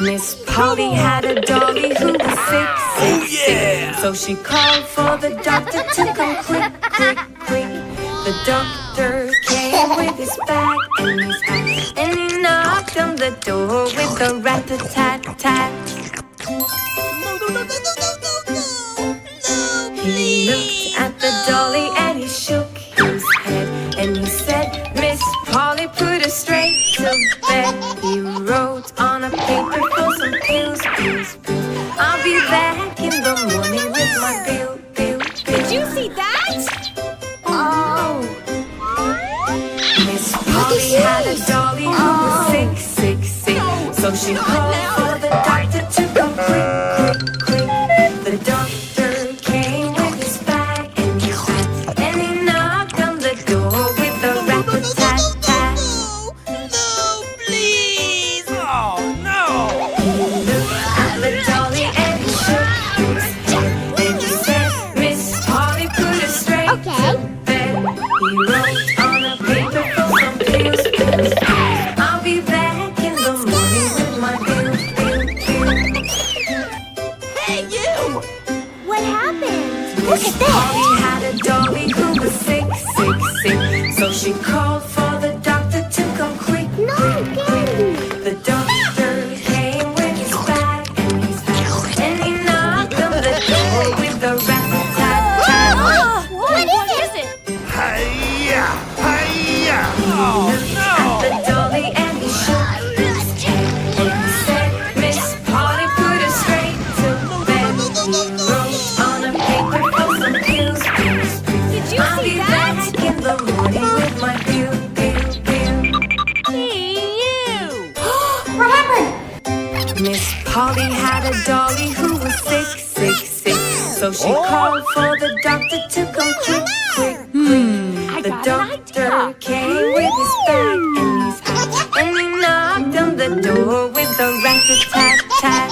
Miss Polly had a dolly who was sick, sick. So she called for the doctor to come quick, quick, quick. The doctor came with his bag and his hat, and he knocked on the door with a rat-a-tat-tat. He looked at the dolly and he shook his head, and he said, Miss Polly, put her straight to bed. He wrote on a paper for some pills, pills, pills. I'll be back in the morning with my bill, bill, bill. Did you see that? Oh! Miss Polly had a dolly who was sick, sick, sick. So she called for the doctor to come quick, quick, quick. The doctor came with his bag and his hat, and he knocked on the door with a rat-a-tat-tat. No, please. Oh, no! He looked at the dolly and he shook his head, and he said, Miss Polly, put her straight to bed. He wrote on a paper for some pills, pills, pills. I'll be back in the morning with my bill, bill, bill. Hey, you! What happened? Miss Polly had a dolly who was sick, sick, sick. So she called for the doctor to come quick, quick, quick. The doctor came with his bag and his hat, and he knocked on the door with a rat-a-tat-tat. What is it? Hi-ya! Hi-ya! Oh, At the dolly and he shook his head, and he said, Miss Polly, put her straight to bed. He wrote on a paper for some pills, pills, pills. Did you I'll see be that? back in the morning with my bill, bill, bill. Hey, you! What happened? Miss Polly had a dolly who was sick, sick, sick. So she called for the doctor to come quick, quick, quick. The doctor came with his bag and his hat, and he knocked on the door with a rat-a-tat-tat.